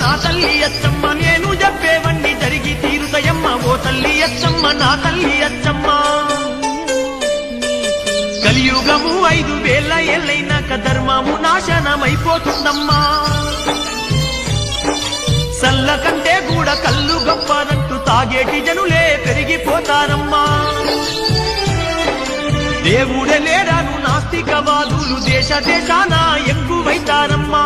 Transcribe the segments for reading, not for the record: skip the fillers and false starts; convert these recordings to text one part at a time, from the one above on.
నా తల్లి అచ్చమ్మ నేను చెప్పేవన్నీ జరిగి తీరుతయమ్మ ఓ తల్లి అచ్చమ్మ నా తల్లి అచ్చమ్మ కలియుగము 5000 ఏళ్ళైనాక ధర్మము నాశనమైపోతుందమ్మా సల్ల కంటే కూడా కళ్ళు గొప్పదంటూ తాగేటి జనులే పెరిగిపోతారమ్మా దేవుడే లేడాను నాస్తికవాదులు దేశ దేశాన ఎక్కువైతారమ్మా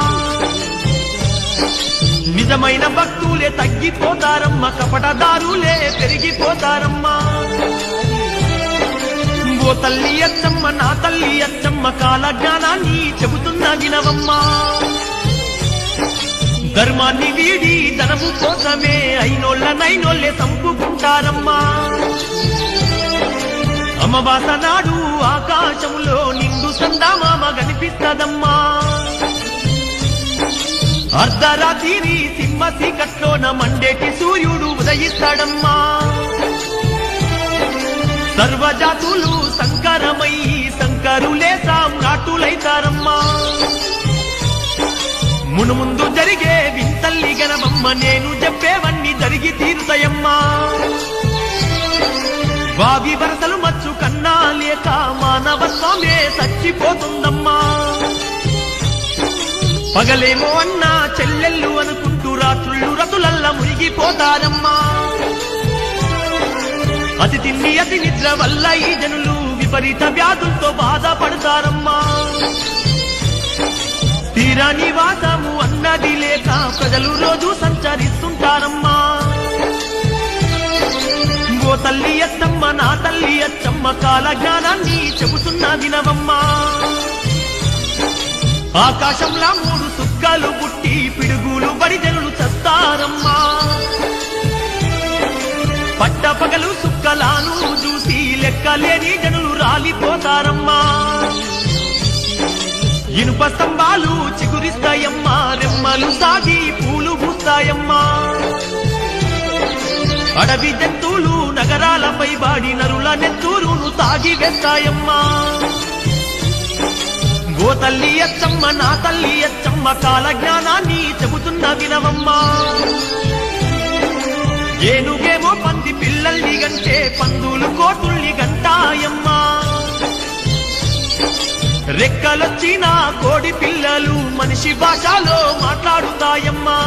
నిజమైన భక్తులే తగ్గిపోతారమ్మా కపటదారులే పెరిగిపోతారమ్మా ఓ తల్లి అచ్చమ్మ నా తల్లి అచ్చమ్మ కాల జ్ఞానాన్ని చెబుతున్నా వినవమ్మా ధర్మాన్ని వీడి ధనము కోసమే అయినోళ్ళనైనోళ్ళే చంపుకుంటారమ్మా అమావాస నాడు ఆకాశంలో నిండు చందమామ కనిపిస్తదమ్మా అర్ధరాత్రి సింహ చీకట్లోన మండేటి సూర్యుడు ఉదయిస్తాడమ్మా సర్వజాతులు సంకరమై సంకరులే సామ్రాటులైతారమ్మా మునుముందు జరిగే వింతల్లి గనమమ్మ నేను చెప్పేవన్నీ జరిగి తీరుతాయమ్మా వావి వరసలు మచ్చు కన్నా లేక మానవత్వమే చచ్చిపోతుందమ్మా పగలేమో అన్నా చెల్లెళ్ళు అనుకుంటూ రాత్రుళ్ళు రతులల్లా మునిగిపోతారమ్మా అతి తిండి అతి నిద్ర వల్ల ఈ జనులు విపరీత వ్యాధులతో బాధపడతారమ్మా తీరా నివాసము అన్నది లేక ప్రజలు రోజు సంచరిస్తుంటారమ్మా ఓ తల్లి అచ్చమ్మ నా తల్లి అచ్చమ్మ కాల జ్ఞానాన్ని చెబుతున్నా వినవమ్మా ఆకాశంలా 3 సుక్కలు పుట్టి పిడుగులు బడి జనులు చస్తారమ్మా పట్ట పగలు సుక్కలాను చూసి లెక్కలేని జనులు రాలిపోతారమ్మా ఇనుప స్తంభాలు చిగురిస్తాయమ్మా రెమ్మలు సాగి పూలు పూస్తాయమ్మా అడవి జంతువులు నగరాలపై బాడి నరుల నెత్తూరును తాగి వేస్తాయమ్మా ఓ తల్లి అచ్చమ్మ నా తల్లి అచ్చమ్మ కాల జ్ఞానాన్ని చెబుతున్నా వినవమ్మా ఏనుగేమో పంది పిల్లల్ని గంటే పందులు కోతుల్ని గంటాయమ్మా రెక్కలొచ్చిన కోడి పిల్లలు మనిషి భాషలో మాట్లాడుతాయమ్మా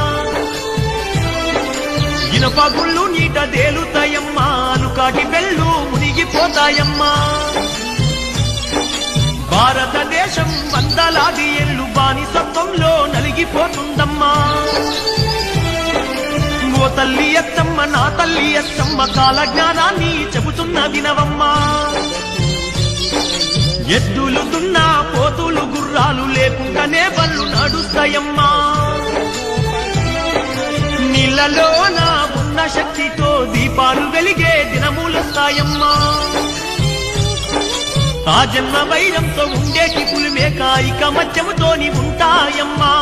ఇనప గుళ్ళు నీట తేలుతాయమ్మా అలుకాటి బెళ్ళు మునిగిపోతాయమ్మా భారతదేశం వందలాది ఏళ్ళు బానిసత్వంలో నలిగిపోతుందమ్మా ఓ తల్లి అచ్చమ్మ నా తల్లి అచ్చమ్మ కాల జ్ఞానాన్ని చెబుతున్నా వినవమ్మా ఎద్దులు దున్నా పోతులు గుర్రాలు లేకుండానే బళ్ళు నడుస్తాయమ్మా నీళ్ళలోన ఉన్న శక్తితో దీపాలు వెలిగే దినములొస్తాయమ్మా ఆ జన్మ వైరంతో ఉండేటి పులిమే కాయిక మధ్యముతోని ఉంటాయమ్మా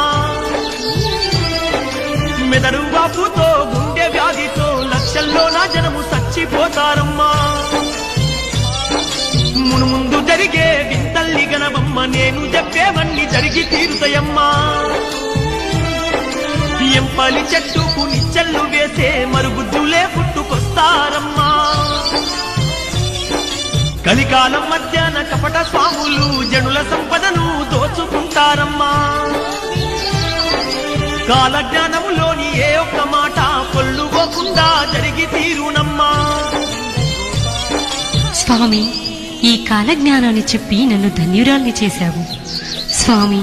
మెదడు వాపుతో గుండె వ్యాధితో లక్షల్లో నా జనము చచ్చిపోతారమ్మా మునుముందు జరిగే వింతల్లి గనవమ్మ నేను చెప్పేవన్నీ జరిగి తీరుతాయమ్మా ఎంపలి చెట్టుకు నిచ్చెళ్ళు వేసే మరుగుద్దులే పుట్టుకొస్తారమ్మా కలికాలం మధ్యాహ్న కపట స్వాములు జనుల సంపదను దోచుకుంటారమ్మా కాలజ్ఞానములోని ఏ ఒక్క మాట పొల్లుపోకుండా జరిగి తీరునమ్మా స్వామి ఈ కాలజ్ఞానాన్ని చెప్పి నన్ను ధన్యురాల్ని చేశావు స్వామి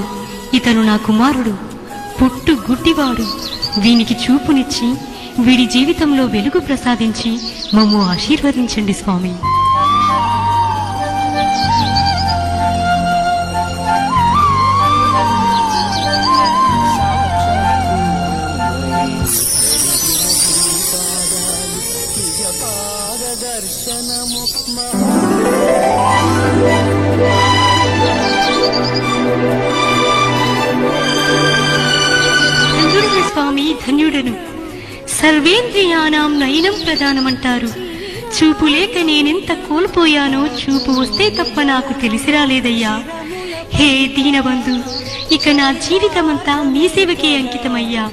ఇతను నా కుమారుడు పుట్టు గుడ్డివాడు వీనికి చూపునిచ్చి వీడి జీవితంలో వెలుగు ప్రసాదించి మమ్ము ఆశీర్వదించండి స్వామి స్వామి ధన్యుడను సర్వేంద్రియానాం నయనం ప్రధానమంటారు చూపు లేక నేనెంత కోల్పోయానో చూపు వస్తే తప్ప నాకు తెలిసి రాలేదయ్యా హే దీనబంధు ఇక నా జీవితమంతా మీ సేవకే అంకితమయ్యా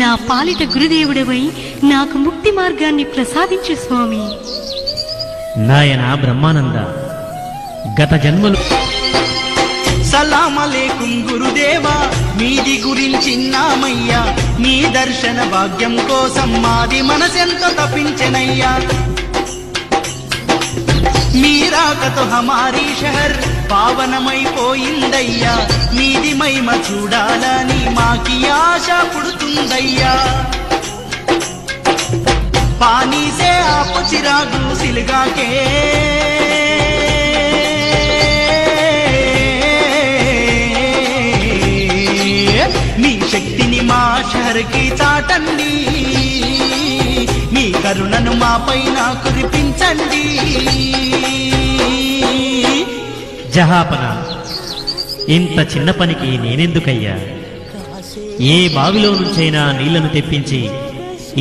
నా పాలిట గురుదేవుడవై నాకు ముక్తి మార్గాన్ని ప్రసాదించు స్వామి. నాయన బ్రహ్మానంద, గత జన్మలు సలామలేకుం గురుదేవా, మీది గురించిన్నామయ్యా. మీ దర్శన భాగ్యం కోసం మాది మనసెంతో తపించెనయ్యా. మీరాకతో హమారీ షహర్ పావనమైపోయిందయ్యా. మీది మహిమ చూడాలని మాకి ఆశ పుడుతుందయ్యా. పానీ సే ఆపు చిరాగు సిలగాకే, మీ శక్తిని మా షహర్కి చాటండి. మీ కరుణను మా పైన కురిపించండి. జహాపన, ఇంత చిన్న పనికి నేనెందుకయ్యా? ఏ బావిలో నుంచైనా నీళ్లను తెప్పించి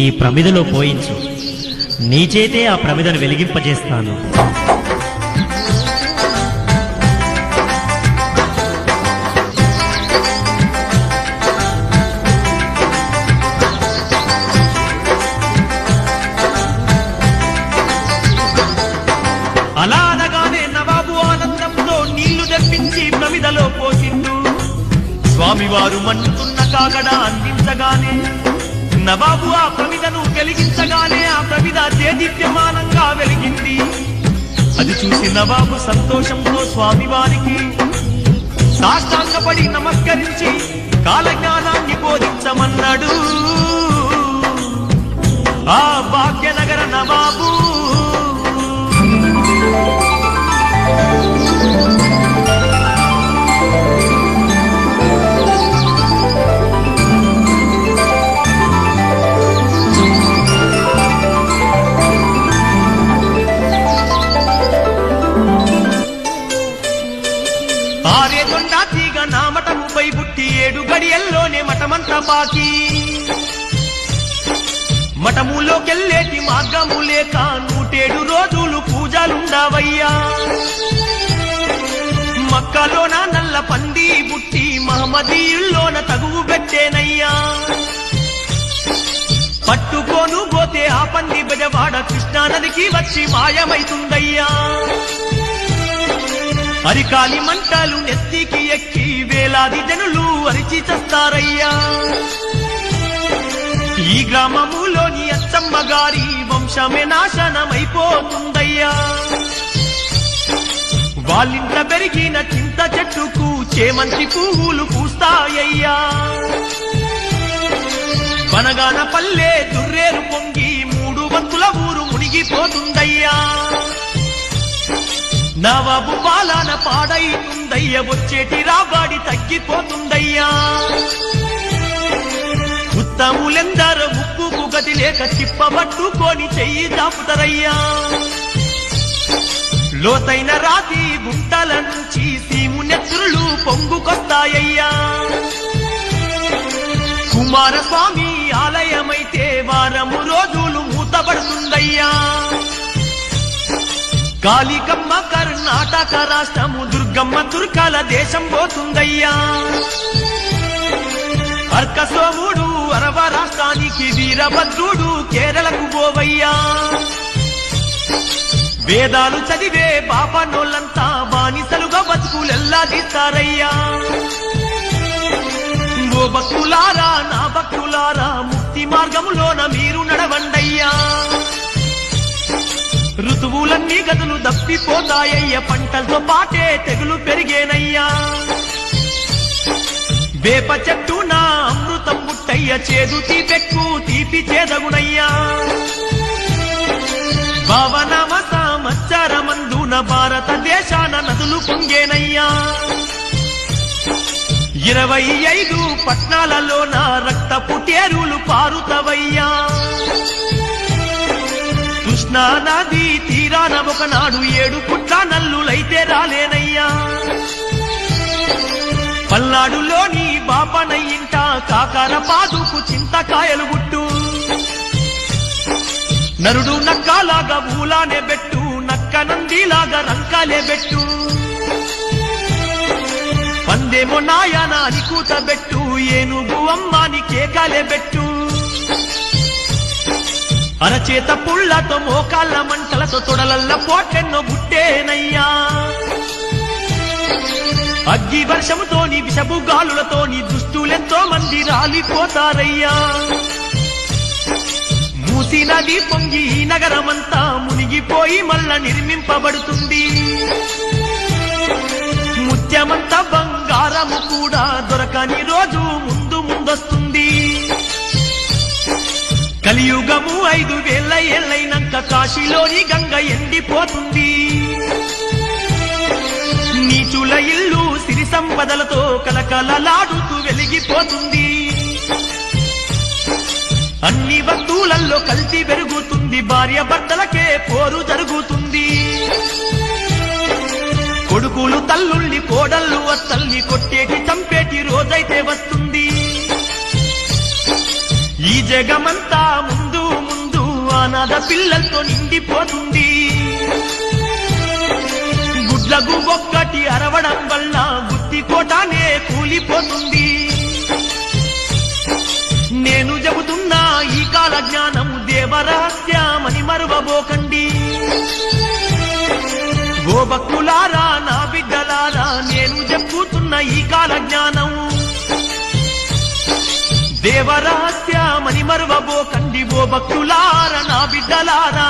ఈ ప్రమిదలో పోయించు. నీ చేతే ఆ ప్రమిదను వెలిగింపజేస్తాను. అలా అనగానే నవాబు ఆనందంతో నీళ్లు తెప్పించి ప్రమిదలో పోసిండు. స్వామివారు మండుతున్న కాగడ అందించగానే నవాబు ఆ ప్రమిదను వెలిగించగానే ఆ ప్రమిద దేదీప్యమానంగా వెలిగింది. అది చూసి నవాబు సంతోషంతో స్వామివారికి సాష్టాంగపడి నమస్కరించి కాలజ్ఞానాన్ని బోధించమన్నాడు ఆ భాగ్యనగర నవాబు. ఆరేదొండా తీగ నా మఠముపై బుట్టి 7 గడియల్లోనే మఠమంతా బాకి. మఠములోకెళ్ళేటి మార్గము లేక 107 రోజులు పూజలుండావయ్యా. మక్కలోన నల్ల పంది బుట్టి మహమ్మదీయుల్లోన తగువు పెట్టేనయ్యా. పట్టుకోను పోతే ఆ పంది బెజవాడ కృష్ణానదికి వచ్చి మాయమైతుందయ్యా. అరికాలి మంటలు నెత్తికి ఎక్కి వేలాది జనులు అరిచి చస్తారయ్యా. ఈ గ్రామములోని అచ్చమ్మ గారి వంశమే నాశనమైపోతుందయ్యా. వాళ్ళింట పెరిగిన చింత చెట్టుకు చేమంతి పువ్వులు పూస్తాయ్యా. బనగాన పల్లె దుర్రేరు పొంగి 3 వంతుల ఊరు మునిగిపోతుందయ్యా. నవాబు పాలన పాడైతుందయ్య, వచ్చేటి రాబడి తగ్గిపోతుందయ్యా. ఉత్తములెందరూ ముక్కుకు గతి లేక చిప్పబట్టుకొని చెయ్యి దాపుతారయ్యా. లోతైన రాతి గుంటల నుంచి సీము నెత్తురులు పొంగుకొస్తాయ్యా. కుమారస్వామి ఆలయమైతే వారము రోజులు మూతపడుతుందయ్యా. కాళికమ్మ కర్ణాటక రాష్ట్రము, దుర్గమ్మ తుర్కాల దేశం పోతుందయ్యా. అర్కసోముడు అరవ రాష్ట్రానికి, వీరభద్రుడు కేరళకు పోవయ్యా. వేదాలు చదివే పాపనోళ్ళంతా బానిసలుగా బతుకులెల్లాదిస్తారయ్యా. ఓ భక్తులారా, నా భక్తులారా, ముక్తి మార్గములోన మీరు నడవండయ్యా. ఋతువులన్నీ గదులు దప్పిపోతాయ్య, పంటలతో పాటే తెగులు పెరిగేనయ్యా. వేప చెట్టు నా అమృతం ముట్టయ్య, చేదు తీపెక్కు తీపి చేదగునయ్యా. భావనమ సంవత్సరమందున భారతదేశాన నదులు పొంగేనయ్యా. 25 పట్నాలలోన రక్తపు టేరులు పారుతవయ్యా. కృష్ణా నది తీరాన ఒకనాడు 7 పుట్ల నల్లులైతే రాలేనయ్యా. పల్నాడులోని బాపనయ్యింట కాకర పాదుకు చింతకాయలు గుట్టు. నరుడు నక్కలాగా ఊలానే బెట్టు, నక్క నందిలాగా రంకాలే బెట్టు. పందేమో నాయన అని కూతబెట్టు, ఏనుగు అమ్మాని కేకలే పెట్టు అరచేత పుళ్ళతో మోకాళ్ళ మంటలతో తొడలల్ల పోటెన్నో గుట్టేనయ్యా అగ్గి వర్షముతోని విషపు గాలులతోని దుస్తులెంతో మంది రాలిపోతారయ్యా మూసీ నది పొంగి ఈ నగరమంతా మునిగిపోయి మళ్ళా నిర్మింపబడుతుంది ముత్యమంతా బంగారము కూడా దొరకని రోజు ముందు ముందొస్తుంది కలియుగము 5000 ఏళ్ళైనాక కాశీలోని గంగ ఎండిపోతుంది నీచుల ఇల్లు సిరి సంపదలతో కలకలలాడుతూ వెలిగిపోతుంది అన్ని వస్తువులలో కల్తీ పెరుగుతుంది భార్య భర్తలకే పోరు జరుగుతుంది కొడుకులు తల్లుల్ని కోడళ్ళు అత్తల్ని కొట్టేటి చంపేటి రోజైతే వస్తుంది ఈ జగమంతా ముందు ముందు అనాథ పిల్లలతో నిండిపోతుంది గుడ్లకు ఒక్కటి అరవడం వల్ల గుత్తి కోటానే కూలిపోతుంది నేను చెబుతున్నా ఈ కాల జ్ఞానము దేవరహస్యమని మరువబోకండి ఓ భక్తులారా నా బిడ్డలారా నేను చెప్పుతున్న ఈ కాల జ్ఞానము దేవరహస్యమని మరువబోకండి ఓ భక్తులారా నా బిడ్డలారా